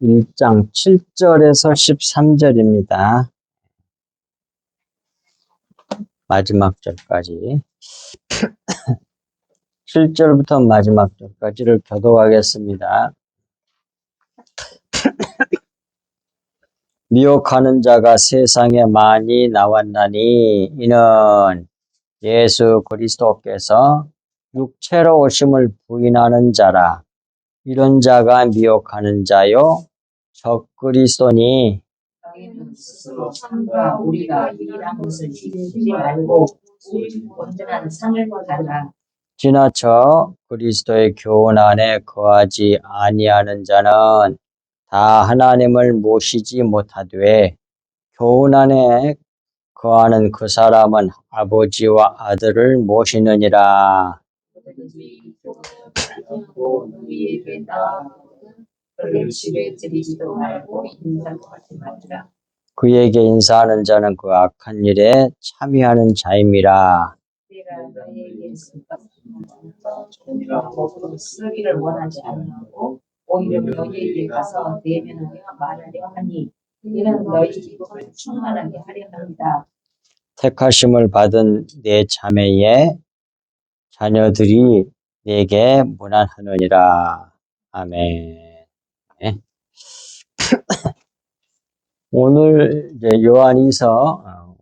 1장 7절에서 13절입니다. 마지막 절까지 7절부터 마지막 절까지를 교독하겠습니다. 미혹하는 자가 세상에 많이 나왔나니 이는 예수 그리스도께서 육체로 오심을 부인하는 자라. 이런 자가 미혹하는 자요 적그리스도니 너희는 스스로 삶과 우리가 일한 것을 지키지 말고 오직 온전한 상을 받으라. 지나쳐 그리스도의 교훈 안에 거하지 아니하는 자는 다 하나님을 모시지 못하되 교훈 안에 거하는 그 사람은 아버지와 아들을 모시느니라. 너희에게 그를 집에 들이지도 말고 인사도 하지 말라. 그에게 인사하는 자는 그 악한 일에 참여하는 자임이라. 내가 너희에게 종이라고 쓰기를 원하지 아니하고 오히려 너희에게 가서 내면하여 말하려 하니 이는 너희 기쁨을 충만하게 하려 합니다. 택하심을 받은 내 자매의 자녀들이 내게 문안하느니라. 아멘. 네. 오늘 이제 요한이서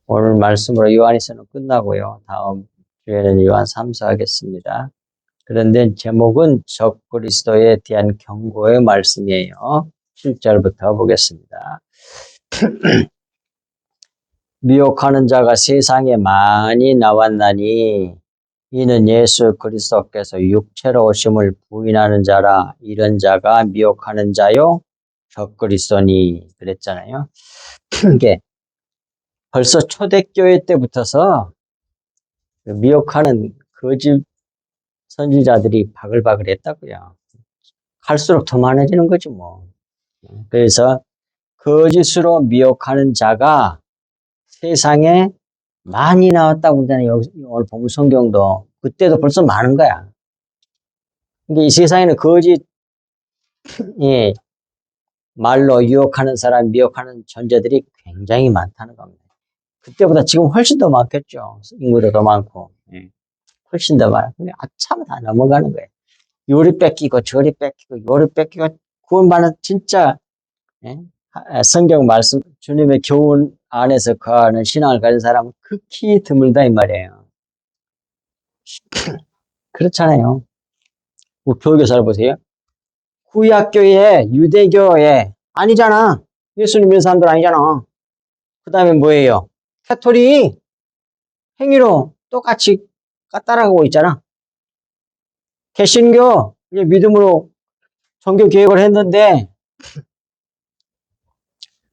오늘 말씀으로 요한이서는 끝나고요. 다음 주에는 요한 3서 하겠습니다. 그런데 제목은 적그리스도에 대한 경고의 말씀이에요. 7절부터 보겠습니다. 미혹하는 자가 세상에 많이 나왔나니 이는 예수 그리스도께서 육체로 오심을 부인하는 자라. 이런 자가 미혹하는 자요 적그리스도니 그랬잖아요. 이게 벌써 초대교회 때부터서 미혹하는 거짓 선지자들이 바글바글 했다고요. 갈수록 더 많아지는 거지 뭐. 그래서 거짓으로 미혹하는 자가 세상에 많이 나왔다고 그러잖아요. 오늘 보면 성경도 그때도 벌써 많은 거야. 그러니까 이 세상에는 거짓 말로 유혹하는 사람, 미혹하는 존재들이 굉장히 많다는 겁니다. 그때보다 지금 훨씬 더 많겠죠. 인구도 더 많고. 훨씬 더 많아. 근데 아참 다 넘어가는 거예요. 요리 뺏기고 저리 뺏기고 요리 뺏기고 구원받는 진짜 성경 말씀 주님의 교훈 안에서 거하는 신앙을 가진 사람은 극히 드물다 이 말이에요. 그렇잖아요. 우리 교회에서 보세요. 구약교회, 유대교회 아니잖아. 예수님 믿는 사람들 아니잖아. 그 다음에 뭐예요? 캐토릭 행위로 똑같이 따라가고 있잖아. 개신교 믿음으로 종교 개혁을 했는데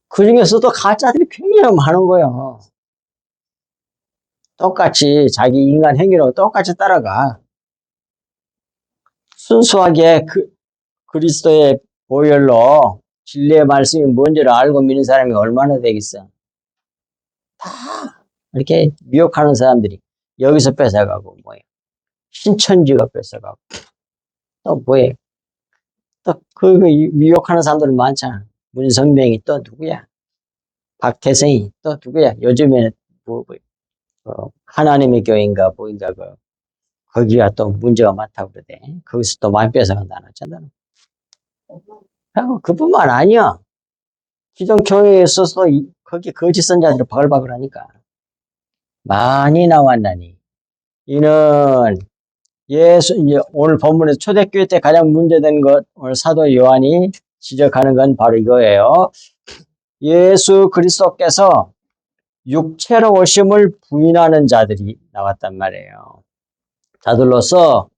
그 중에서도 가짜들이 굉장히 많은 거예요. 똑같이 자기 인간 행위로 똑같이 따라가. 순수하게 그리스도의 보혈로 진리의 말씀이 뭔지를 알고 믿는 사람이 얼마나 되겠어. 다 이렇게 미혹하는 사람들이 여기서 뺏어가고 뭐예요. 신천지가 뺏어가고 또 뭐예요. 또 그 미혹하는 사람들 많잖아. 문성명이 또 누구야. 박태생이 또 누구야. 요즘에는 하나님의 교회인가 뭐인가 거기가 또 문제가 많다고 그러대. 거기서 또 많이 뺏어간다는 하잖아. 그뿐만 아니야. 기존 교회에 있어서 거기 거짓 선자들이 바글바글 하니까. 많이 나왔나니. 이는 이제 오늘 본문에서 초대교회 때 가장 문제된 것, 오늘 사도 요한이 지적하는 건 바로 이거예요. 예수 그리스도께서 육체로 오심을 부인하는 자들이 나왔단 말이에요. 자들로서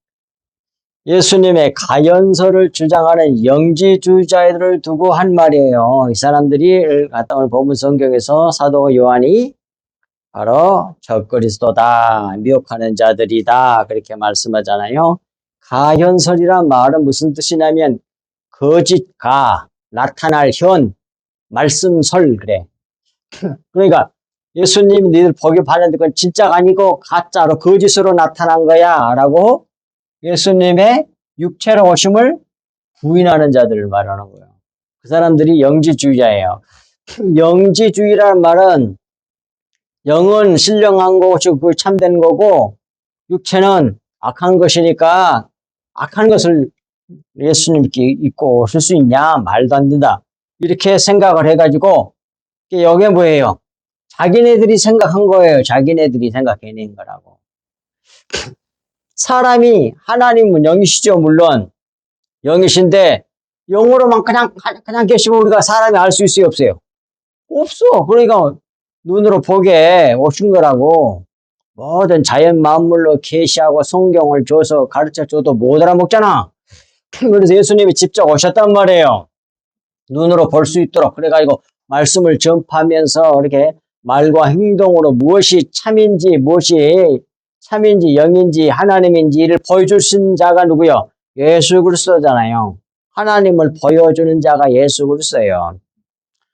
예수님의 가연설을 주장하는 영지주의자들을 두고 한 말이에요. 이 사람들이 갖다 오늘 본문 성경에서 사도 요한이 바로 적그리스도다, 미혹하는 자들이다 그렇게 말씀하잖아요. 가연설이란 말은 무슨 뜻이냐면 거짓가, 나타날 현, 말씀설 그래. 그러니까 예수님이 너희들 복음하는데 그건 진짜가 아니고 가짜로 거짓으로 나타난 거야 라고 예수님의 육체로 오심을 부인하는 자들을 말하는 거예요. 그 사람들이 영지주의자예요. 영지주의라는 말은 영은 신령한 것이고 그 참된 거고 육체는 악한 것이니까 악한 것을 예수님께 입고 오실 수 있냐? 말도 안 된다. 이렇게 생각을 해가지고 여기에 뭐예요? 자기네들이 생각한 거예요. 자기네들이 생각해낸 거라고. 사람이 하나님은 영이시죠. 물론 영이신데 영으로만 그냥 계시면 우리가 사람이 알 수 있어요? 없어요? 없어. 그러니까 눈으로 보게 오신 거라고. 모든 자연 만물로 계시하고 성경을 줘서 가르쳐줘도 못 알아먹잖아. 그래서 예수님이 직접 오셨단 말이에요. 눈으로 볼 수 있도록. 그래가지고 말씀을 전파하면서 이렇게 말과 행동으로 무엇이 참인지 무엇이 참인지 영인지 하나님인지를 보여주신 자가 누구요? 예수 그리스도잖아요. 하나님을 보여주는 자가 예수 그리스도예요.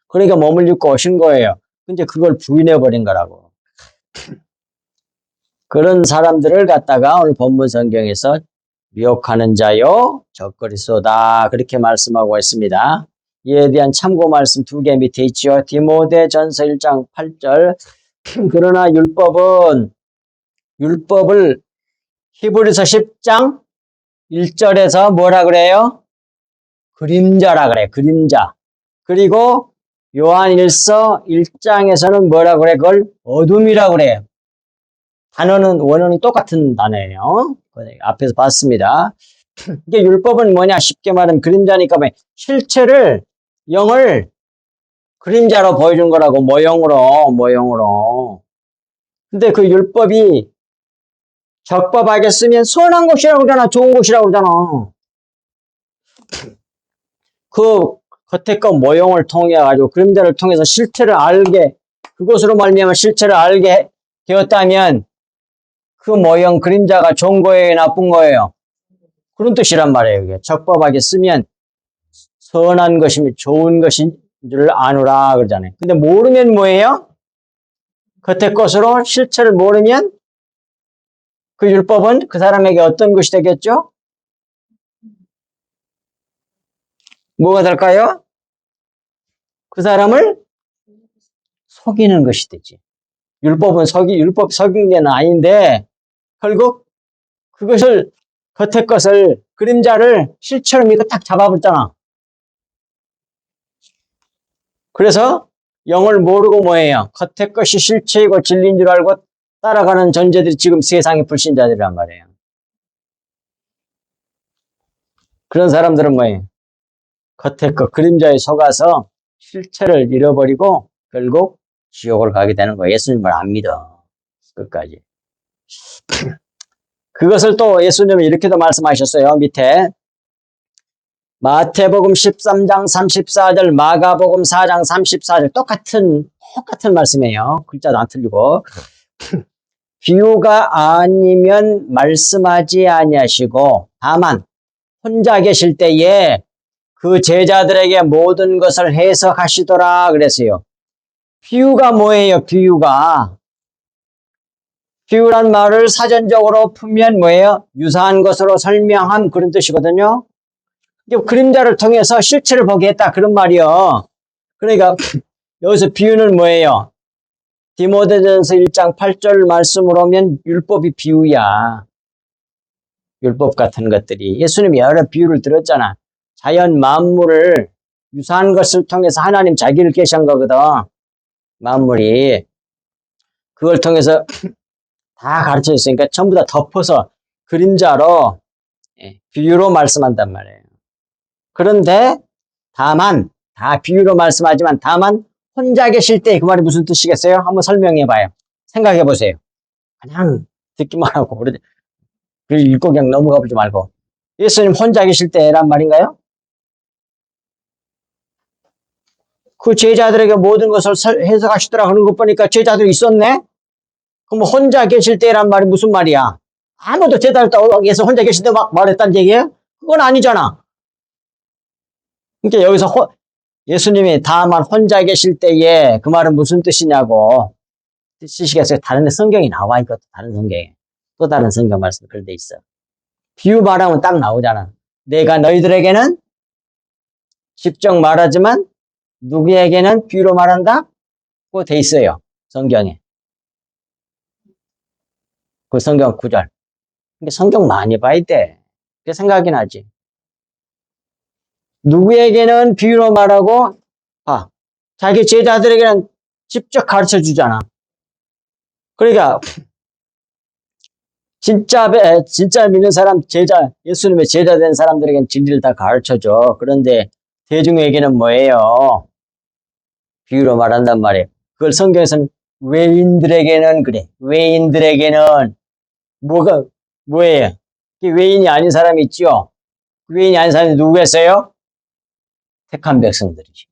그러니까 몸을 입고 오신 거예요. 근데 그걸 부인해버린 거라고. 그런 사람들을 갖다가 오늘 본문 성경에서 미혹하는 자요 적그리스도다 그렇게 말씀하고 있습니다. 이에 대한 참고 말씀 2개 밑에 있죠. 디모데전서 1장 8절 그러나 율법을 히브리서 10장 1절에서 뭐라 그래요? 그림자라 그래. 그림자. 그리고 요한일서 1장에서는 뭐라 그래? 그걸 어둠이라 그래요. 원어는 똑같은 단어예요. 앞에서 봤습니다. 이게 율법은 뭐냐? 쉽게 말하면 그림자니까 실체를 영을 그림자로 보여준 거라고 모형으로. 근데 그 율법이 적법하게 쓰면 선한 것이라고 그러잖아. 좋은 것이라고 그러잖아. 그 겉에 거 모형을 통해 가지고 그림자를 통해서 실체를 알게 그것으로 말미암아 실체를 알게 되었다면 그 모형 그림자가 좋은 거예요, 나쁜 거예요? 그런 뜻이란 말이에요. 이게 적법하게 쓰면 선한 것이며 좋은 것인 줄 아노라 그러잖아요. 근데 모르면 뭐예요? 겉의 것으로 실체를 모르면 그 율법은 그 사람에게 어떤 것이 되겠죠? 뭐가 될까요? 그 사람을 속이는 것이 되지. 율법 속인 게 아닌데 결국 그것을 겉의 것을 그림자를 실체로 믿고 딱 잡아버렸잖아. 그래서 영을 모르고 뭐예요? 겉의 것이 실체이고 진리인 줄 알고 따라가는 존재들이 지금 세상의 불신자들이란 말이에요. 그런 사람들은 뭐예요? 겉의 것 그림자에 속아서 실체를 잃어버리고 결국 지옥을 가게 되는 거예요. 예수님을 안 믿어. 끝까지. 그것을 또 예수님은 이렇게도 말씀하셨어요. 밑에 마태복음 13장 34절, 마가복음 4장 34절 똑같은 말씀이에요. 글자도 안 틀리고. 비유가 아니면 말씀하지 아니하시고 다만 혼자 계실 때에 그 제자들에게 모든 것을 해석하시더라 그랬어요. 비유가 뭐예요? 비유란 말을 사전적으로 풀면 뭐예요? 유사한 것으로 설명한 그런 뜻이거든요. 그림자를 통해서 실체를 보게 했다 그런 말이요. 그러니까 여기서 비유는 뭐예요? 디모데전서 1장 8절 말씀으로 오면 율법이 비유야. 율법 같은 것들이. 예수님이 여러 비유를 들었잖아. 자연 만물을 유사한 것을 통해서 하나님 자기를 계시한 거거든. 만물이. 그걸 통해서 다 가르쳐 줬으니까 전부 다 덮어서 그림자로 비유로 말씀한단 말이에요. 그런데 다만 다 비유로 말씀하지만 다만 혼자 계실 때 그 말이 무슨 뜻이겠어요? 한번 설명해 봐요. 생각해 보세요. 그냥 듣기만 하고 그 읽고 그냥 넘어가 보지 말고 예수님 혼자 계실 때란 말인가요? 그 제자들에게 모든 것을 해석하시더라 그런 것 보니까 제자들이 있었네? 그럼 혼자 계실 때란 말이 무슨 말이야? 아무도 제자들에서 혼자 계실 때 막 말했다는 얘기예요? 그건 아니잖아. 그러니까 여기서 예수님이 다만 혼자 계실 때에 그 말은 무슨 뜻이냐고 뜻이시겠어요? 다른 성경이 나와 있거든. 다른 성경에. 또 다른 성경 말씀 그런 데 있어. 비유 말하면 딱 나오잖아. 내가 너희들에게는 직접 말하지만 누구에게는 비유로 말한다고 돼 있어요. 성경에. 그 성경 구절. 그러니까 성경 많이 봐야 돼. 그게 생각이 나지. 누구에게는 비유로 말하고, 자기 제자들에게는 직접 가르쳐 주잖아. 그러니까, 진짜 믿는 사람, 예수님의 제자 된 사람들에게는 진리를 다 가르쳐 줘. 그런데 대중에게는 뭐예요? 비유로 말한단 말이에요. 그걸 성경에서는 외인들에게는 그래. 외인들에게는 뭐예요? 외인이 아닌 사람이 있죠? 외인이 아닌 사람이 누구겠어요? 택한 백성들이지.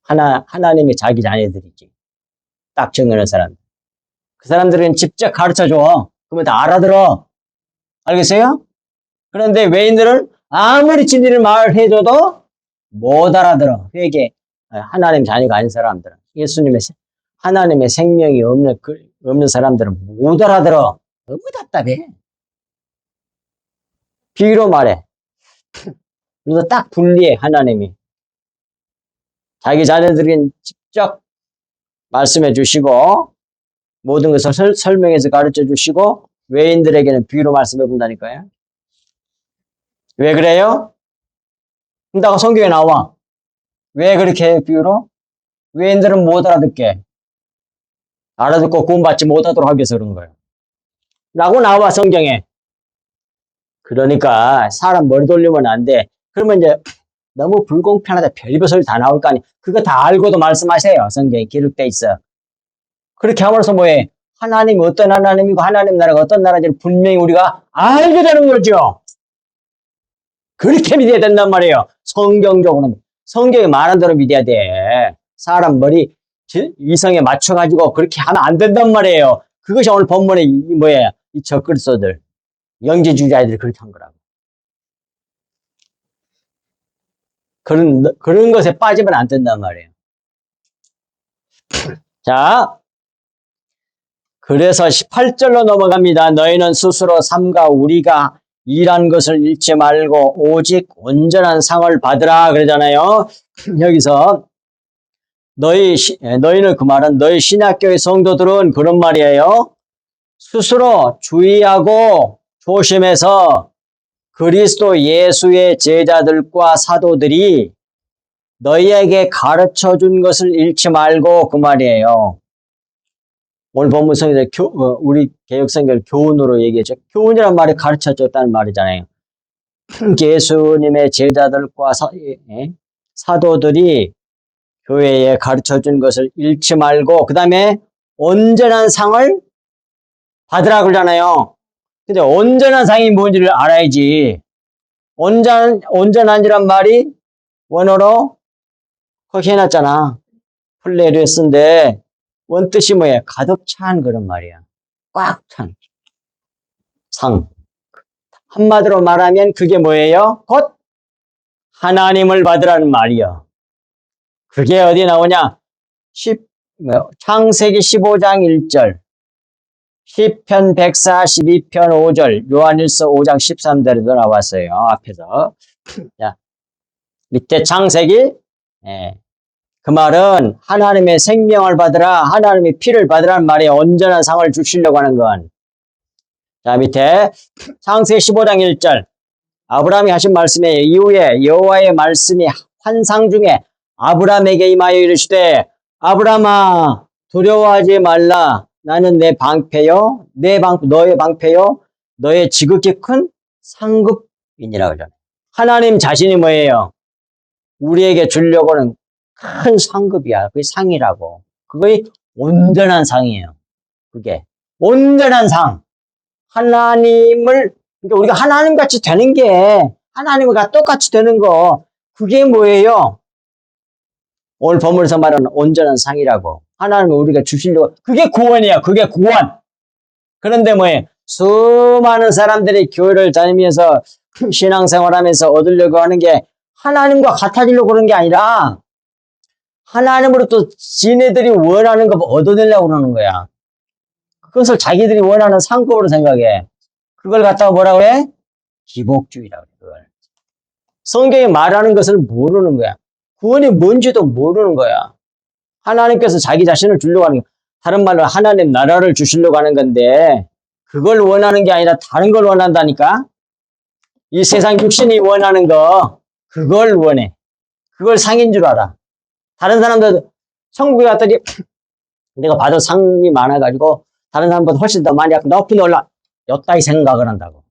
하나님의 자기 자녀들이지. 딱 정하는 사람. 그 사람들은 직접 가르쳐 줘. 그러면 다 알아들어. 알겠어요? 그런데 외인들은 아무리 진리를 말해줘도 못 알아들어. 회개. 하나님 자녀가 아닌 사람들은. 하나님의 생명이 없는 사람들은 못 알아들어. 너무 답답해. 비유로 말해. 그래서 딱 분리해, 하나님이. 자기 자녀들은 직접 말씀해 주시고, 모든 것을 설명해서 가르쳐 주시고, 외인들에게는 비유로 말씀해 본다니까요. 왜 그래요? 근다가 성경에 나와. 왜 그렇게 해, 비유로? 외인들은 못 알아듣게. 알아듣고 구원받지 못하도록 하기 위해서 그런 거예요. 라고 나와, 성경에. 그러니까, 사람 머리 돌리면 안 돼. 그러면 이제, 너무 불공평하다. 별의별 소리 다 나올 거 아니에요. 그거 다 알고도 말씀하세요. 성경에 기록돼 있어. 그렇게 함으로써 뭐해? 하나님이 어떤 하나님이고 하나님 나라가 어떤 나라인지를 분명히 우리가 알게 되는 거죠. 그렇게 믿어야 된단 말이에요. 성경적으로는. 성경이 말한 대로 믿어야 돼. 사람 머리 이성에 맞춰가지고 그렇게 하면 안 된단 말이에요. 그것이 오늘 본문의 이 적그리스도들, 영지주의자들이 그렇게 한 거라고. 그런 것에 빠지면 안 된단 말이에요. 자, 그래서 18절로 넘어갑니다. 너희는 스스로 삼가 우리가 일한 것을 잃지 말고 오직 온전한 상을 받으라 그러잖아요. 여기서 너희는 그 말은 너희 신학교의 성도들은 그런 말이에요. 스스로 주의하고 조심해서 그리스도 예수의 제자들과 사도들이 너희에게 가르쳐 준 것을 잃지 말고 그 말이에요. 오늘 본문 성경에서 우리 개혁성경을 교훈으로 얘기했죠. 교훈이란 말이 가르쳐 줬다는 말이잖아요. 예수님의 제자들과 사도들이 교회에 가르쳐 준 것을 잃지 말고 그 다음에 온전한 상을 받으라 그러잖아요. 근데 온전한 상이 뭔지를 알아야지. 온전한이란 말이 원어로 거기 해놨잖아. 플레리스인데 원뜻이 뭐예요? 가득 찬 그런 말이야. 꽉 찬 상. 한마디로 말하면 그게 뭐예요? 곧 하나님을 받으라는 말이요. 그게 어디 나오냐? 창세기 15장 1절, 시편 142편 5절, 요한일서 5장 13절에도 나왔어요. 앞에서. 자, 밑에 창세기, 그 말은 하나님의 생명을 받으라, 하나님의 피를 받으라는 말이에요. 온전한 상을 주시려고 하는 건. 자, 밑에 창세기 15장 1절, 아브라함이 하신 말씀에 이후에 여호와의 말씀이 환상 중에 아브라함에게 임하여 이르시되 아브라함아 두려워하지 말라. 나는 내 방패요, 너의 방패요, 너의 지극히 큰 상급이니라 그러잖아요. 하나님 자신이 뭐예요? 우리에게 주려고 하는 큰 상급이야. 그게 상이라고. 그게 온전한 상이에요. 그게 온전한 상. 하나님을, 그러니까 우리가 하나님 같이 되는 게, 하나님과 똑같이 되는 거, 그게 뭐예요? 오늘 본문에서 말하는 온전한 상이라고. 하나님을 우리가 주시려고, 그게 구원이야. 그게 구원. 그런데 뭐예요? 수많은 사람들이 교회를 다니면서 신앙생활 하면서 얻으려고 하는 게 하나님과 같아지려고 그러는 게 아니라 하나님으로부터 지네들이 원하는 거 얻어내려고 그러는 거야. 그것을 자기들이 원하는 상급으로 생각해. 그걸 갖다가 뭐라고 해? 기복주의라고 해, 그걸. 성경이 말하는 것을 모르는 거야. 구원이 뭔지도 모르는 거야. 하나님께서 자기 자신을 주려고 하는 거야. 다른 말로 하나님 나라를 주시려고 하는 건데 그걸 원하는 게 아니라 다른 걸 원한다니까. 이 세상 육신이 원하는 거 그걸 원해. 그걸 상인 줄 알아. 다른 사람들 천국에 갔더니 내가 받은 상이 많아가지고 다른 사람보다 훨씬 더 많이 하고 높이 올라 였다이 생각을 한다고.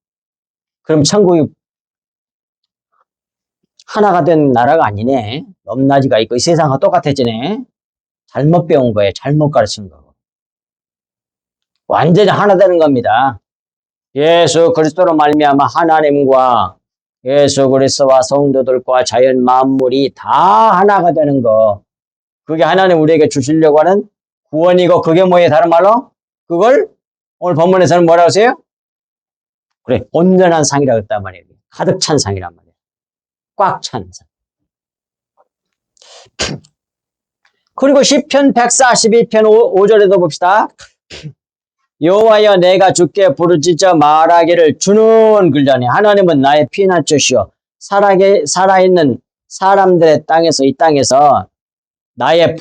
그럼 천국이 하나가 된 나라가 아니네. 높낮이가 있고 이 세상과 똑같아지네. 잘못 배운 거예요. 잘못 가르친 거고. 완전히 하나 되는 겁니다. 예수 그리스도로 말미암아 하나님과 예수 그리스도와 성도들과 자연 만물이 다 하나가 되는 거. 그게 하나님 우리에게 주시려고 하는 구원이고 그게 뭐예요? 다른 말로? 그걸 오늘 본문에서는 뭐라고 하세요? 그래, 온전한 상이라고 했단 말이에요. 가득 찬 상이란 말이에요. 꽉 찬 상. 그리고 시편 142편 5절에도 봅시다. 여호와여 내가 주께 부르짖어 말하기를 주는 글자니 하나님은 나의 피난처시오. 살아있는 사람들의 땅에서 이 땅에서 나의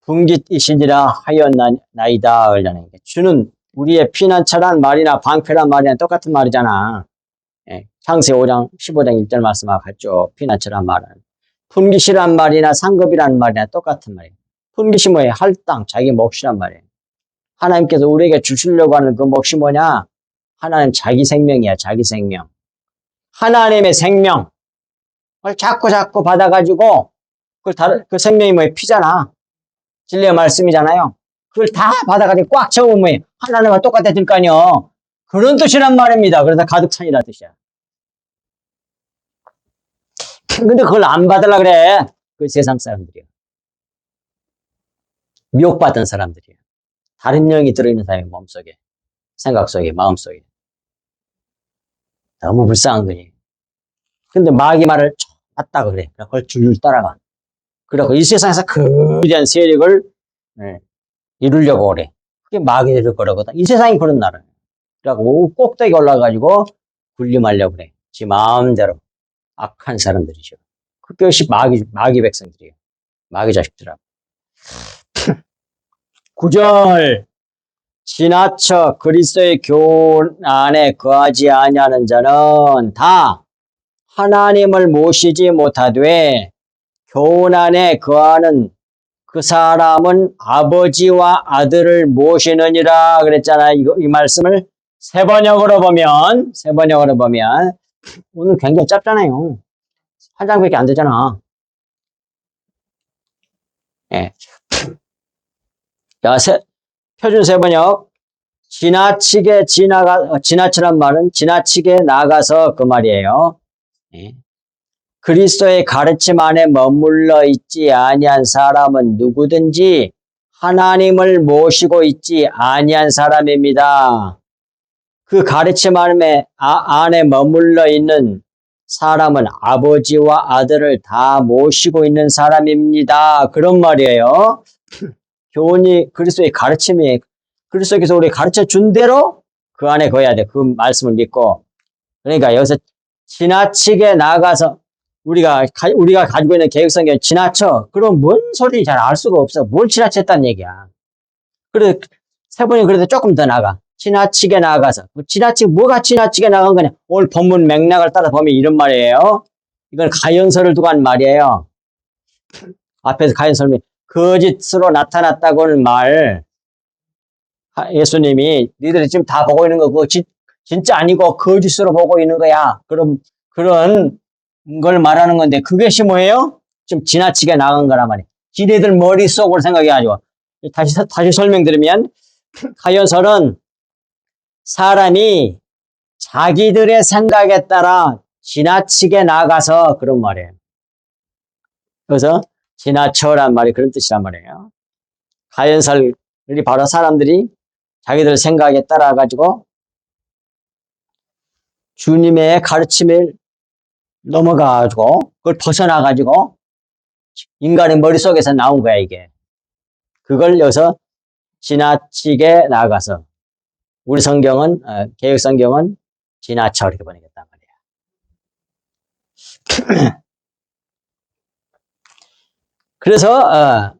분깃이시니라 하였나이다. 주는 우리의 피난처란 말이나 방패란 말이나 똑같은 말이잖아. 예, 창세 5장 15장 1절 말씀하고 같죠. 피난처란 말은. 분깃이란 말이나 상급이란 말이나 똑같은 말이에요. 분깃이 뭐예요? 할당, 자기 몫이란 말이에요. 하나님께서 우리에게 주시려고 하는 그 몫이 뭐냐? 하나님 자기 생명이야, 자기 생명. 하나님의 생명을 자꾸 받아가지고 그 생명이 뭐예요? 피잖아. 진리의 말씀이잖아요. 그걸 다 받아가지고 꽉 채우면 뭐예요? 하나님과 똑같아질 거 아니요. 그런 뜻이란 말입니다. 그래서 가득 찬이라는 뜻이야. 근데 그걸 안 받으려고 그래. 그 세상 사람들이요. 미혹받은 사람들이요. 다른 영이 들어있는 사람의 몸속에, 생각 속에, 마음 속에. 너무 불쌍한 거지. 근데 마귀 말을 맞다고 그래. 그걸 줄줄 따라가. 그래서 이 세상에서 거대한 세력을 이루려고 그래. 그게 마귀들 거라거든. 이 세상이 그런 나라예요. 그래갖고 꼭대기 올라가가지고 군림하려고 그래. 지 마음대로. 악한 사람들이죠. 그것이 마귀 백성들이에요. 마귀 자식들하고. 9절 지나쳐 그리스도의 교훈 안에 거하지 아니하는 자는 다 하나님을 모시지 못하되 교훈 안에 거하는 그 사람은 아버지와 아들을 모시느니라 그랬잖아요. 이 말씀을 세 번역으로 보면 오늘 굉장히 짧잖아요. 한 장밖에 안 되잖아. 예. 자, 표준 세번역. 지나치란 말은 지나치게 나가서 그 말이에요. 예. 그리스도의 가르침 안에 머물러 있지 아니한 사람은 누구든지 하나님을 모시고 있지 아니한 사람입니다. 그 가르침 안에 머물러 있는 사람은 아버지와 아들을 다 모시고 있는 사람입니다. 그런 말이에요. 교훈이 그리스도의 가르침이 그리스도께서 우리 가르쳐 준 대로 그 안에 거해야 돼. 그 말씀을 믿고. 그러니까 여기서 지나치게 나가서 우리가 가지고 있는 개혁성경 지나쳐. 그럼 뭔 소리인지 잘 알 수가 없어. 뭘 지나쳤다는 얘기야. 그래도 세 번이 그래도 조금 더 나가. 지나치게 나가서. 뭐가 지나치게 나간 거냐? 오늘 본문 맥락을 따라 보면 이런 말이에요. 이건 가연설을 두고 한 말이에요. 앞에서 가연설이 거짓으로 나타났다고는 말. 예수님이 니들이 지금 다 보고 있는 거 그거 진짜 아니고 거짓으로 보고 있는 거야. 그런 걸 말하는 건데 그것이 뭐예요? 좀 지나치게 나간 거란 말이에요. 지네들 머릿속으로 생각해가지고 다시 설명드리면 가연설은 사람이 자기들의 생각에 따라 지나치게 나가서 그런 말이에요. 그래서 지나쳐란 말이 그런 뜻이란 말이에요. 가연설이 바로 사람들이 자기들 생각에 따라 가지고 주님의 가르침을 넘어가가지고 그걸 벗어나가지고 인간의 머릿속에서 나온 거야 이게. 그걸 여기서 지나치게 나가서 우리 성경은 개혁 성경은 지나쳐 이렇게 번역했단 말이야. 그래서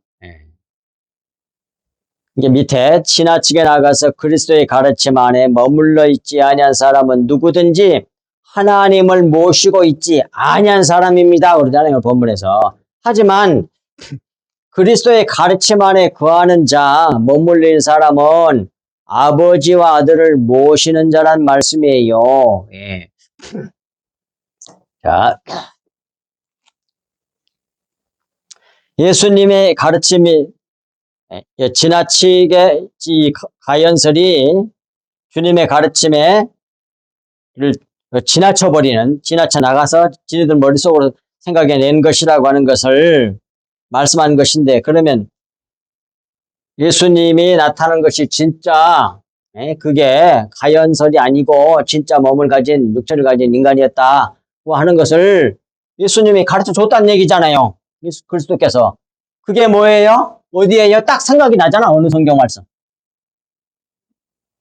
이게 밑에 지나치게 나가서 그리스도의 가르침 안에 머물러 있지 아니한 사람은 누구든지 하나님을 모시고 있지 아니한 사람입니다. 그러잖아요, 본문에서. 하지만 그리스도의 가르침 안에 거하는 자, 머물린 사람은 아버지와 아들을 모시는 자란 말씀이에요. 예. 자, 예수님의 가르침이 지나치게 가연설이 주님의 가르침에 지나쳐 나가서 지네들 머릿속으로 생각해낸 것이라고 하는 것을 말씀한 것인데, 그러면 예수님이 나타난 것이 진짜 그게 가연설이 아니고 진짜 몸을 가진 육체를 가진 인간이었다고 하는 것을 예수님이 가르쳐 줬다는 얘기잖아요. 예수 그리스도께서. 그게 뭐예요? 어디에요? 딱 생각이 나잖아. 어느 성경 말씀.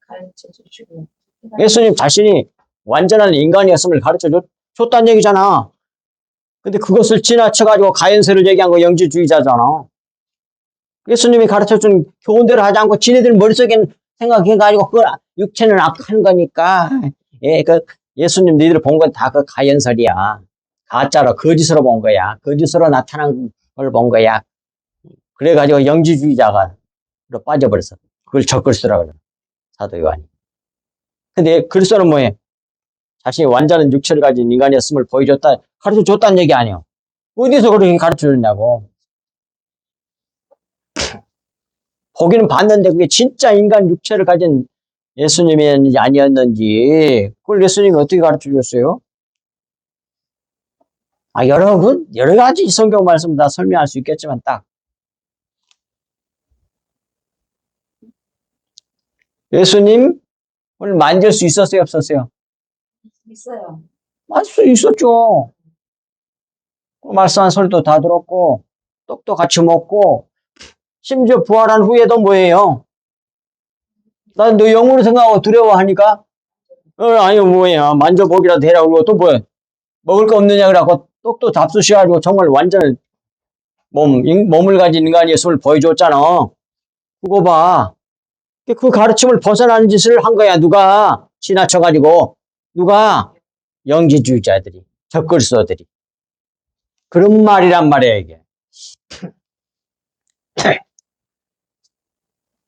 가르쳐 주시고. 예수님 자신이 완전한 인간이었음을 가르쳐 줬다는 얘기잖아. 근데 그것을 지나쳐가지고 가연설을 얘기한 거 영지주의자잖아. 예수님이 가르쳐준 교훈대로 하지 않고 지네들 머릿속에 생각해가지고 그 육체는 악한 거니까 예수님 너희들 본 건 다 그 가연설이야. 가짜로 거짓으로 본 거야. 거짓으로 나타난 걸 본 거야. 그래가지고 영지주의자가 빠져버렸어. 그걸 적그리스도라고 그래. 사도 요한이. 근데 그리스도는 뭐예요? 자신이 완전한 육체를 가진 인간이었음을 보여줬다, 가르쳐 줬다는 얘기 아니에요. 어디서 그렇게 가르쳐 줬냐고. 보기는 봤는데 그게 진짜 인간 육체를 가진 예수님이었는지 아니었는지 그걸 예수님이 어떻게 가르쳐 줬어요? 여러 가지 성경 말씀 다 설명할 수 있겠지만 딱 예수님을 만질 수 있었어요, 없었어요? 있어요. 만질 수 있었죠. 말씀한 소리도 다 들었고 떡도 같이 먹고 심지어 부활한 후에도 뭐예요? 난 너 영으로 생각하고 두려워하니까 아니 뭐야 만져보기라도 해라고 또 뭐야 먹을 거 없느냐 그래갖고 떡도 잡수셔가지고 정말 완전 몸을 가진 인간이었음을 보여줬잖아. 그거 봐. 그 가르침을 벗어나는 짓을 한 거야. 누가 지나쳐가지고 누가 영지주의자들이 적그리스도들이 그런 말이란 말이야 이게.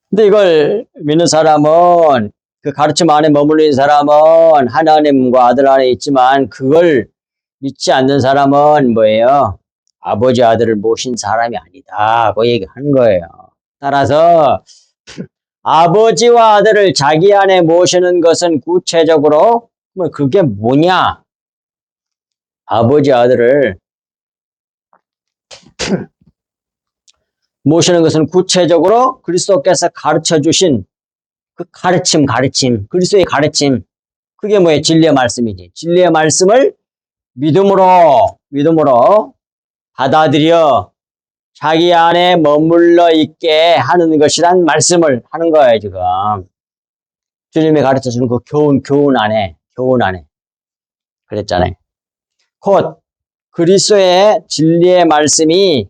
근데 이걸 믿는 사람은 그 가르침 안에 머물러 있는 사람은 하나님과 아들 안에 있지만 그걸 믿지 않는 사람은 뭐예요? 아버지 아들을 모신 사람이 아니다. 그 얘기하는 거예요. 따라서 아버지와 아들을 자기 안에 모시는 것은 구체적으로 그게 뭐냐? 아버지 아들을 모시는 것은 구체적으로 그리스도께서 가르쳐 주신 그 가르침, 그리스도의 가르침. 그게 뭐예요? 진리의 말씀이지. 진리의 말씀을 믿음으로 받아들여 자기 안에 머물러 있게 하는 것이란 말씀을 하는 거예요, 지금. 주님이 가르쳐 주는 그 교훈 안에. 그랬잖아요. 곧 그리스도의 진리의 말씀이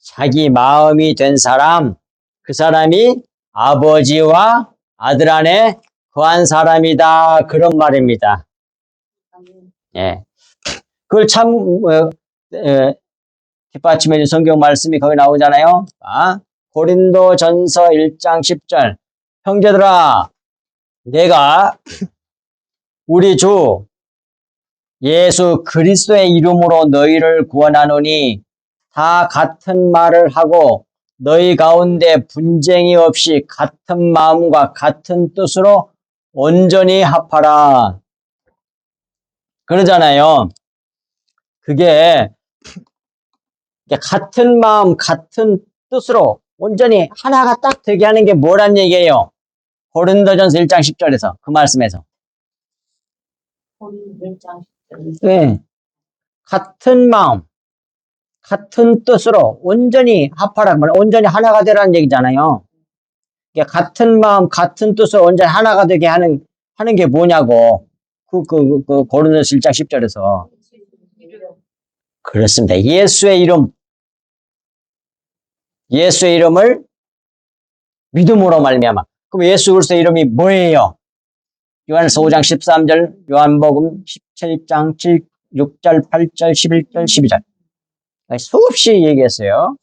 자기 마음이 된 사람, 그 사람이 아버지와 아들 안에 거한 사람이다. 그런 말입니다. 예. 그걸 참, 뒷받침해준 성경 말씀이 거기 나오잖아요. 고린도 전서 1장 10절. 형제들아, 내가 우리 주 예수 그리스도의 이름으로 너희를 구원하노니 다 같은 말을 하고 너희 가운데 분쟁이 없이 같은 마음과 같은 뜻으로 온전히 합하라. 그러잖아요. 그게 같은 마음, 같은 뜻으로 온전히 하나가 딱 되게 하는 게 뭐란 얘기예요? 고린도전서 1장 10절에서 그 말씀에서. 고린도 1장 10절. 네. 같은 마음, 같은 뜻으로 온전히 합하라. 온전히 하나가 되라는 얘기잖아요. 같은 마음, 같은 뜻으로 온전히 하나가 되게 하는 게 뭐냐고. 고린도전서 1장 10절에서. 그렇습니다. 예수의 이름을 믿음으로 말미암아. 그럼 예수 그리스도의 이름이 뭐예요? 요한일서 5장 13절, 요한복음 17장 6절, 8절, 11절, 12절. 수없이 얘기했어요.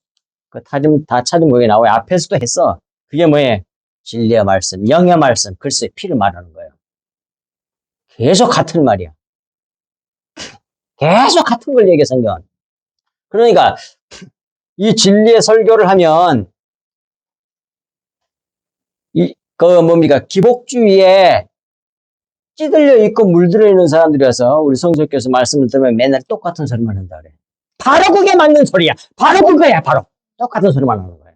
다 찾으면 거기 나와요. 앞에서도 했어. 그게 뭐예요? 진리의 말씀, 영의 말씀, 글쎄 피를 말하는 거예요. 계속 같은 말이야. 계속 같은 걸 얘기해, 성경은. 그러니까 이 진리의 설교를 하면 기복주의에 찌들려 있고 물들어 있는 사람들이어서 우리 성도께서 말씀을 들으면 맨날 똑같은 소리만 한다 그래. 바로 그게 맞는 소리야. 바로 그거야, 바로. 똑같은 소리만 하는 거야.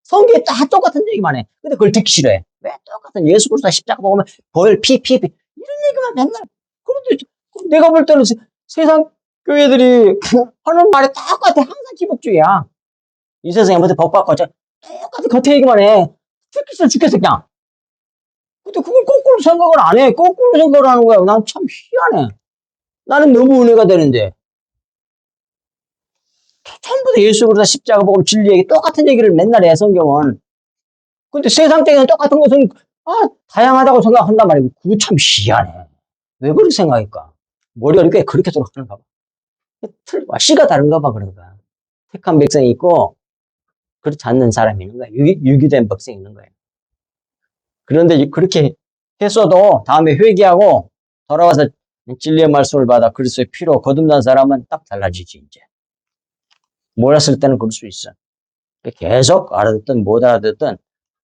성경에 다 똑같은 얘기만 해. 근데 그걸 듣기 싫어해. 왜 똑같은 예수 그리스도 십자가 보면 보혈 피 이런 얘기만 맨날. 그런데 내가 볼 때는 세상 교회들이 하는 말이 똑같아. 항상 기복주의야. 이 세상에 뭐든 복 받고 똑같은 겉에 얘기만 해. 듣기 싫어 죽겠어 그냥. 근데 그걸 거꾸로 생각을 안 해. 거꾸로 생각을 하는 거야. 난 참 희한해. 나는 너무 은혜가 되는데. 전부 다 예수 그리스도 십자가 보고 진리 얘기 똑같은 얘기를 맨날 해 성경은. 근데 세상적인 똑같은 것은 다양하다고 생각한단 말이고 그거 참 희한해. 왜 그렇게 생각할까? 머리가 꽤 그렇게 돌아가는가 봐. 씨가 다른가 봐 그런가. 택한 백성이 있고 그렇지 않는 사람이 있는 거야. 유기된 백성이 있는 거예요. 그런데 그렇게 했어도 다음에 회개하고 돌아와서 진리의 말씀을 받아 그리스도의 피로 거듭난 사람은 딱 달라지지 이제. 몰랐을 때는 그럴 수 있어. 계속 알아듣든 못 알아듣든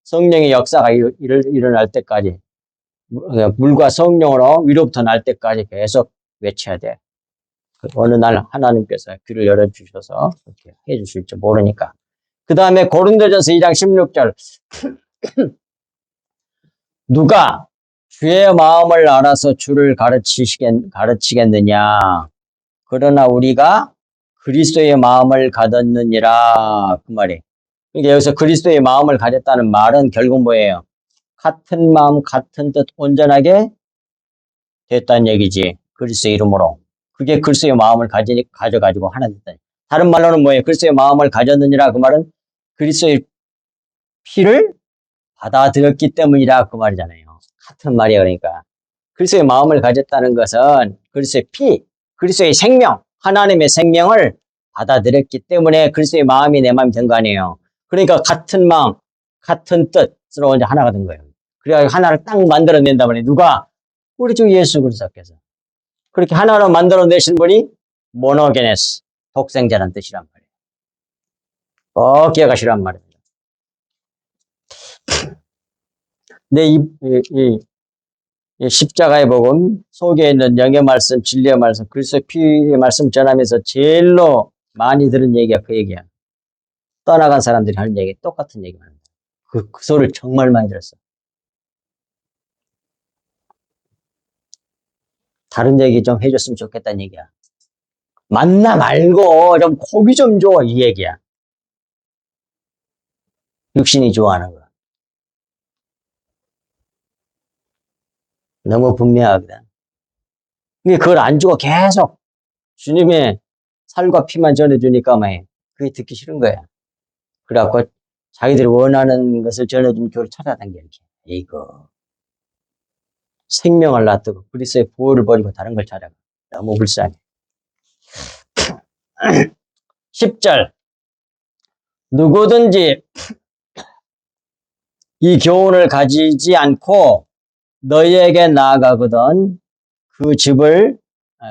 성령의 역사가 일어날 때까지 물과 성령으로 위로부터 날 때까지 계속 외쳐야 돼. 어느 날 하나님께서 귀를 열어주셔서 그렇게 해주실지 모르니까. 그 다음에 고린도전서 2장 16절 누가 주의 마음을 알아서 주를 가르치겠느냐. 그러나 우리가 그리스도의 마음을 가졌느니라. 그 말이. 그러니까 여기서 그리스도의 마음을 가졌다는 말은 결국 뭐예요? 같은 마음, 같은 뜻 온전하게 됐다는 얘기지. 그리스도의 이름으로. 그게 그리스도의 마음을 가져가지고 하나 됐다. 다른 말로는 뭐예요? 그리스도의 마음을 가졌느니라. 그 말은 그리스도의 피를 받아들였기 때문이라 그 말이잖아요. 같은 말이에요. 그러니까. 그리스도의 마음을 가졌다는 것은 그리스도의 피, 그리스도의 생명, 하나님의 생명을 받아들였기 때문에 그리스도의 마음이 내 마음이 된 거 아니에요. 그러니까 같은 마음, 같은 뜻으로 이제 하나가 된 거예요. 그래야 하나를 딱 만들어낸단 말이에요. 누가? 우리 주 예수 그리스도께서. 그렇게 하나로 만들어내신 분이 모노게네스, 독생자라는 뜻이란 말이에요. 기억하시란 말입니다. 근데 이 십자가의 복음 속에 있는 영의 말씀, 진리의 말씀, 그리스도의 피의 말씀 전하면서 제일로 많이 들은 얘기가 그 얘기야. 떠나간 사람들이 하는 얘기, 똑같은 얘기만 합니다. 그 소리를 정말 많이 들었어. 다른 얘기 좀 해줬으면 좋겠다는 얘기야. 만나 말고 좀 고기 좀 줘, 이 얘기야. 육신이 좋아하는 거. 너무 분명하거든. 근데 그걸 안 주고 계속 주님의 살과 피만 전해주니까 그게 듣기 싫은 거야. 그래갖고 자기들이 원하는 것을 전해주는 교를 찾아다니게 이렇게. 이거 생명을 놔두고 그리스도의 보호를 버리고 다른 걸 찾아가. 너무 불쌍해. 10절 누구든지 이 교훈을 가지지 않고 너희에게 나아가거든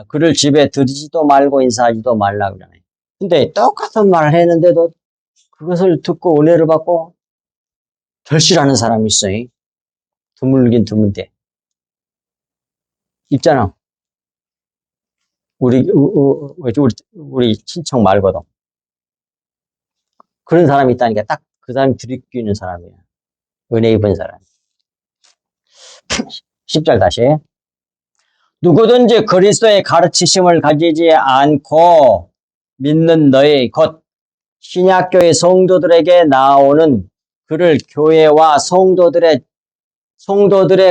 그를 집에 들이지도 말고 인사하지도 말라 그러네. 근데 똑같은 말을 했는데도 그것을 듣고 은혜를 받고 결실하는 사람이 있어요. 드물긴 드문데. 있잖아. 우리 친척 말고도. 그런 사람이 있다니까 딱 그 사람이 들이키는 사람이야. 은혜 입은 사람. 10절 다시. 누구든지 그리스도의 가르치심을 가지지 않고 믿는 너희 곧 신약교회 성도들에게 나오는 그를 교회와 성도들의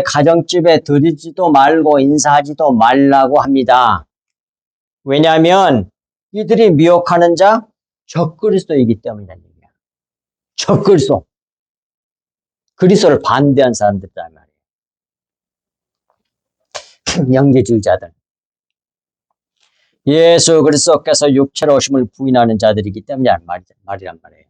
가정집에 들이지도 말고 인사하지도 말라고 합니다. 왜냐하면 이들이 미혹하는 자 적그리스도이기 때문이라는 얘기야. 적그리스도. 그리스도를 반대한 사람들이란 말이에요. 영재주의자들. 예수 그리스도께서 육체로 오심을 부인하는 자들이기 때문이란 말이란 말이에요.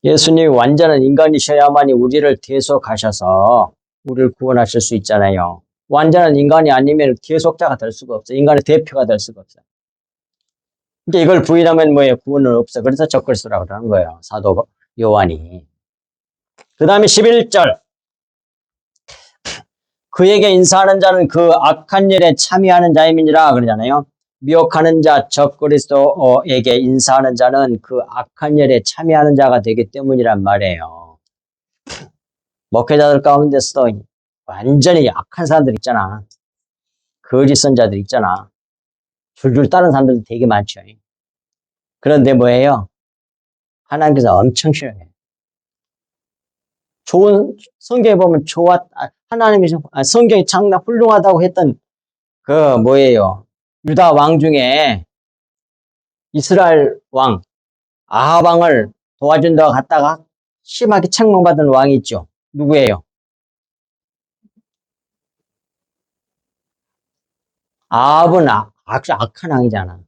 예수님이 완전한 인간이셔야만이 우리를 대속하셔서 우리를 구원하실 수 있잖아요. 완전한 인간이 아니면 대속자가 될 수가 없어요. 인간의 대표가 될 수가 없어요. 그러니까 이걸 부인하면 뭐예요? 구원은 없어. 그래서 적그리스도라고 하는 거예요. 사도 요한이. 그 다음에 11절. 그에게 인사하는 자는 그 악한 일에 참여하는 자임이니라 그러잖아요. 미혹하는 자, 적그리스도에게 인사하는 자는 그 악한 일에 참여하는 자가 되기 때문이란 말이에요. 목회자들 가운데서도 완전히 악한 사람들 있잖아. 거짓 선자들 있잖아. 줄줄 따른 사람들도 되게 많죠. 그런데 뭐예요? 하나님께서 엄청 싫어해요. 좋은, 성경에 보면 하나님이 성경이 참 훌륭하다고 했던 그 뭐예요? 유다 왕 중에 이스라엘 왕, 아합 왕을 도와준다고 갔다가 심하게 책망받은 왕이 있죠. 누구예요? 아합은 아주 악한 왕이잖아.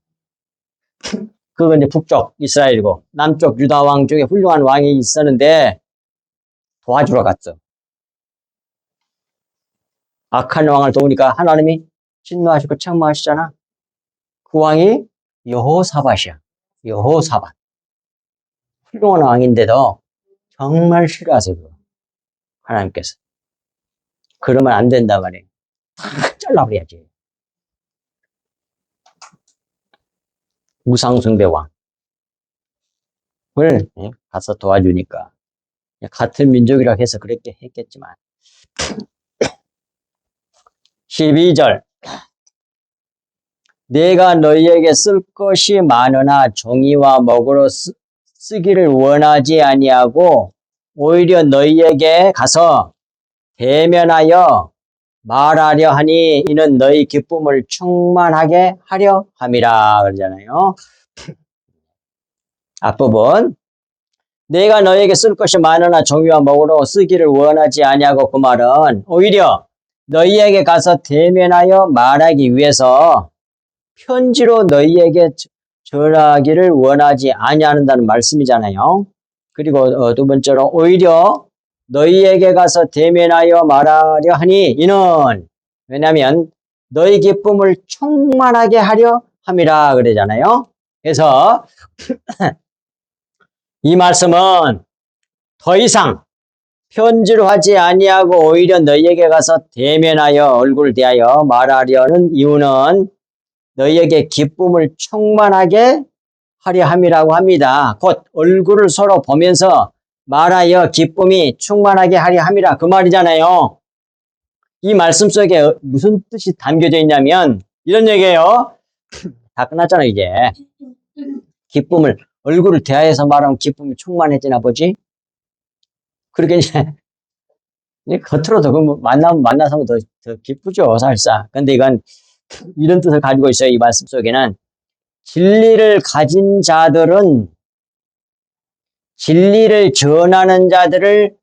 그건 이제 북쪽 이스라엘이고 남쪽 유다 왕 중에 훌륭한 왕이 있었는데 도와주러 갔어. 악한 왕을 도우니까 하나님이 진노하시고 책망하시잖아. 그 왕이 여호사밧이야. 여호사밧. 훌륭한 왕인데도 정말 싫어하세요. 하나님께서. 그러면 안 된단 말이에요. 다 잘라버려야지. 우상숭배 왕을 가서 도와주니까. 같은 민족이라 해서 그렇게 했겠지만. 12절. 내가 너희에게 쓸 것이 많으나 종이와 먹으로 쓰기를 원하지 아니하고 오히려 너희에게 가서 대면하여 말하려 하니 이는 너희 기쁨을 충만하게 하려 함이라 그러잖아요. 앞부분. 내가 너희에게 쓸 것이 많으나 종이와 먹으로 쓰기를 원하지 아니하고 그 말은 오히려 너희에게 가서 대면하여 말하기 위해서 편지로 너희에게 전하기를 원하지 아니한다는 말씀이잖아요. 그리고 두 번째로 오히려 너희에게 가서 대면하여 말하려 하니 이는 왜냐하면 너희 기쁨을 충만하게 하려 함이라 그러잖아요. 그래서 이 말씀은 더 이상 편지로 하지 아니하고 오히려 너희에게 가서 대면하여 얼굴을 대하여 말하려는 이유는 너희에게 기쁨을 충만하게 하려 함이라고 합니다. 곧 얼굴을 서로 보면서 말하여 기쁨이 충만하게 하려 함이라 그 말이잖아요. 이 말씀 속에 무슨 뜻이 담겨져 있냐면 이런 얘기예요. 다 끝났잖아 이제. 기쁨을 얼굴을 대하여서 말하면 기쁨이 충만해지나 보지. 그렇게 이제 겉으로도 만나서 더 기쁘죠 살짝. 근데 이건 이런 뜻을 가지고 있어요. 이 말씀 속에는 진리를 가진 자들은 진리를 전하는 자들을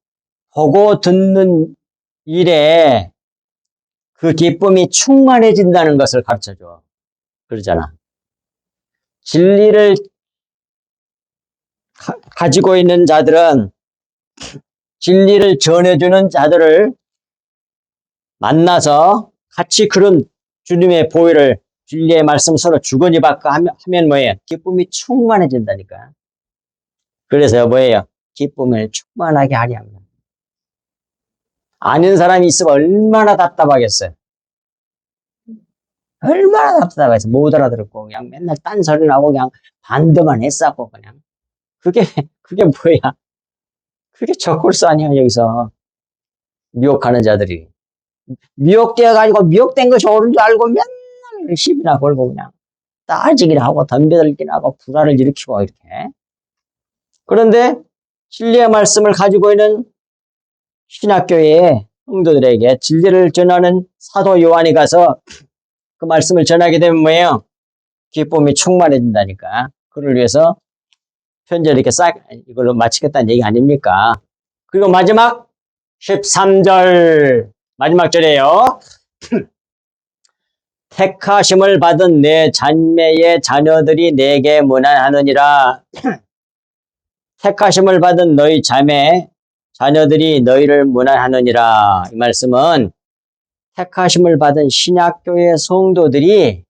보고 듣는 일에 그 기쁨이 충만해진다는 것을 가르쳐줘. 그러잖아. 진리를 가지고 있는 자들은 진리를 전해주는 자들을 만나서 같이 그런 주님의 보혈을 진리의 말씀 서로 주거니 받고 하면 뭐예요? 기쁨이 충만해진다니까. 그래서 뭐예요? 기쁨을 충만하게 하려 합니다. 아는 사람이 있으면 얼마나 답답하겠어요. 얼마나 답답하겠어요. 못 알아들었고 그냥 맨날 딴소리 나고 그냥 반대만 했었고 그냥. 그게 뭐야? 그게 적골수 아니야 여기서. 미혹하는 자들이. 미혹되어가지고 미혹된 것이 옳은 줄 알고 맨날 시비나 걸고 그냥 따지기나 하고 덤벼들기나 하고 불화를 일으키고 이렇게. 그런데 진리의 말씀을 가지고 있는 신학교의 성도들에게 진리를 전하는 사도 요한이 가서 그 말씀을 전하게 되면 뭐예요? 기쁨이 충만해진다니까. 그를 위해서 편지를 이렇게 싹 이걸로 마치겠다는 얘기 아닙니까? 그리고 마지막 13절 마지막 절이에요. 택하심을 받은 내 자매의 자녀들이 내게 문안하느니라. 택하심을 받은 너희 자녀들이 너희를 문안하느니라. 이 말씀은 택하심을 받은 신약교회 성도들이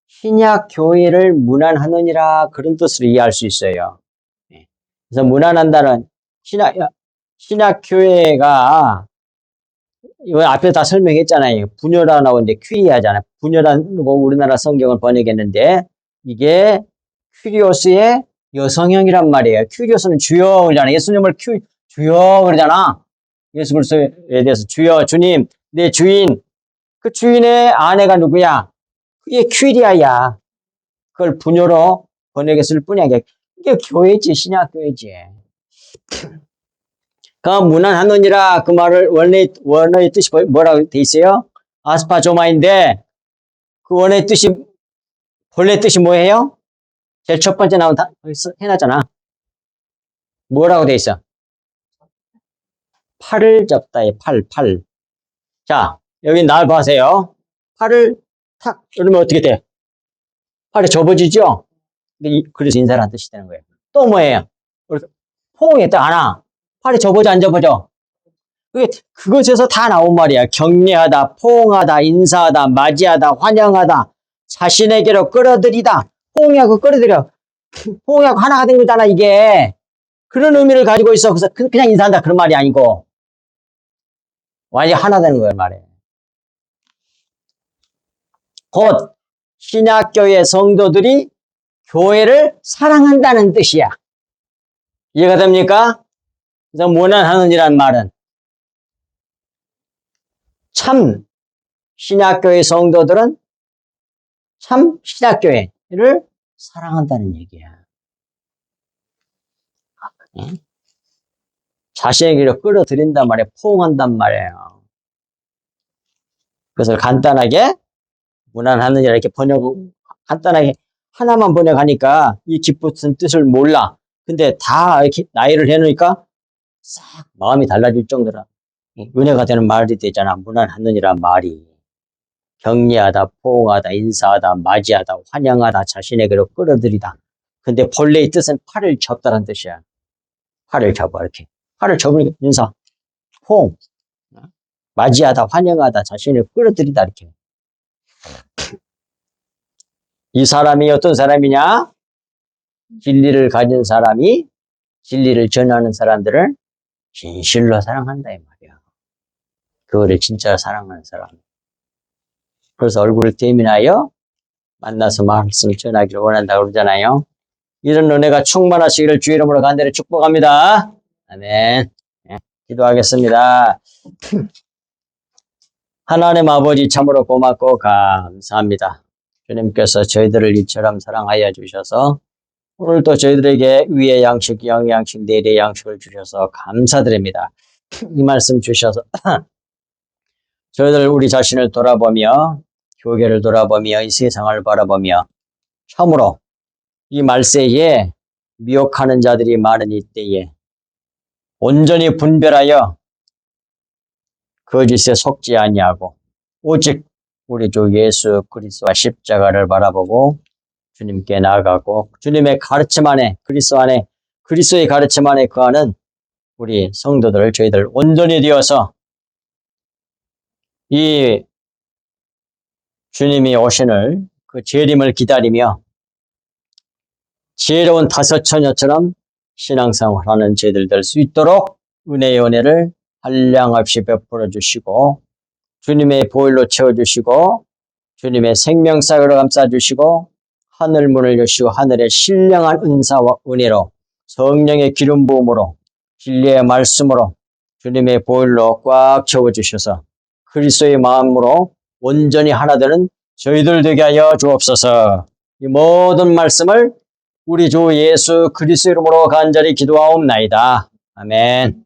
신약교회를 문안하느니라 그런 뜻으로 이해할 수 있어요. 그래서 문안한다는 신약교회가 이거 앞에 다 설명했잖아요. 분열화 나오는데 퀴리아잖아요. 분열화고 우리나라 성경을 번역했는데 이게 퀴리오스의 여성형이란 말이에요. 퀴리오스는 주여 그러잖아. 예수님을 주여 그러잖아. 예수 그리스도에 대해서 주여 주님 내 주인. 그 주인의 아내가 누구야? 그게 퀴리아야. 그걸 분열로 번역했을 뿐이야. 이게 교회지 신약교회지. 그 문안하느니라 그 말을 원어의 뜻이 뭐라고 돼 있어요? 아스파조마인데 그 원어의 뜻이 본래 뜻이 뭐예요? 제일 첫 번째 나온 해놨잖아. 뭐라고 돼 있어? 팔을 접다에 팔. 자 여기 날 봐세요. 팔을 탁 누르면 어떻게 돼? 팔이 접어지죠? 그래서 인사라는 뜻이 되는 거예요. 또 뭐예요? 포옹에 딱 하나. 팔이 접어져 안 접어져? 그것에서 다 나온 말이야. 격려하다, 포옹하다, 인사하다, 맞이하다, 환영하다, 자신에게로 끌어들이다. 포옹하고 끌어들여. 포옹하고 하나가 된 거잖아, 이게. 그런 의미를 가지고 있어. 그래서 그냥 인사한다. 그런 말이 아니고. 완전히 하나 되는 거야, 말이야. 곧, 신약교회 성도들이 교회를 사랑한다는 뜻이야. 이해가 됩니까? 그래서 문안하느니란 말은 참 신약교회 성도들은 참 신약교회를 사랑한다는 얘기야. 자신에게로 끌어들인단 말이야. 포옹한단 말이에요. 그것을 간단하게 문안하느니라 이렇게 간단하게 하나만 번역하니까 이 깊은 뜻을 몰라. 근데 다 이렇게 나열을 해놓으니까 싹 마음이 달라질 정도라 은혜가 되는 말이 되잖아. 문안하느니란 말이 격려하다, 포옹하다, 인사하다, 맞이하다, 환영하다, 자신에게로 끌어들이다. 근데 본래의 뜻은 팔을 접다라는 뜻이야. 팔을 접어 이렇게. 팔을 접으니까 인사, 포옹, 맞이하다, 환영하다, 자신을 끌어들이다 이렇게. 이 사람이 어떤 사람이냐? 진리를 가진 사람이 진리를 전하는 사람들을 진실로 사랑한다 이 말이야. 그거를 진짜 사랑하는 사람. 그래서 얼굴을 대민하여 만나서 말씀 전하기를 원한다고 그러잖아요. 이런 은혜가 충만하시기를 주의 이름으로 간절히 축복합니다. 아멘. 네, 기도하겠습니다. 하나님 아버지 참으로 고맙고 감사합니다. 주님께서 저희들을 이처럼 사랑하여 주셔서 오늘도 저희들에게 위의 양식, 영의 양식, 내일의 양식을 주셔서 감사드립니다. 이 말씀 주셔서 저희들 우리 자신을 돌아보며 교회를 돌아보며 이 세상을 바라보며 참으로 이 말세에 미혹하는 자들이 많은 이때에 온전히 분별하여 거짓에 속지 아니하고 오직 우리 주 예수 그리스도와 십자가를 바라보고 주님께 나아가고 주님의 가르침 안에 그리스도의 가르침 안에 거하는 우리 성도들 저희들 온전히 되어서 이 주님이 오시는 그 재림을 기다리며 지혜로운 다섯 처녀처럼 신앙생활하는 저희들 될 수 있도록 은혜의 은혜를 한량없이 베풀어 주시고 주님의 보혈로 채워주시고 주님의 생명사역으로 감싸주시고 하늘문을 여시고 하늘의 신령한 은사와 은혜로 성령의 기름 부음으로 진리의 말씀으로 주님의 보혈로 꽉 채워주셔서 그리스도의 마음으로 온전히 하나 되는 저희들 되게 하여 주옵소서. 이 모든 말씀을 우리 주 예수 그리스도 이름으로 간절히 기도하옵나이다. 아멘.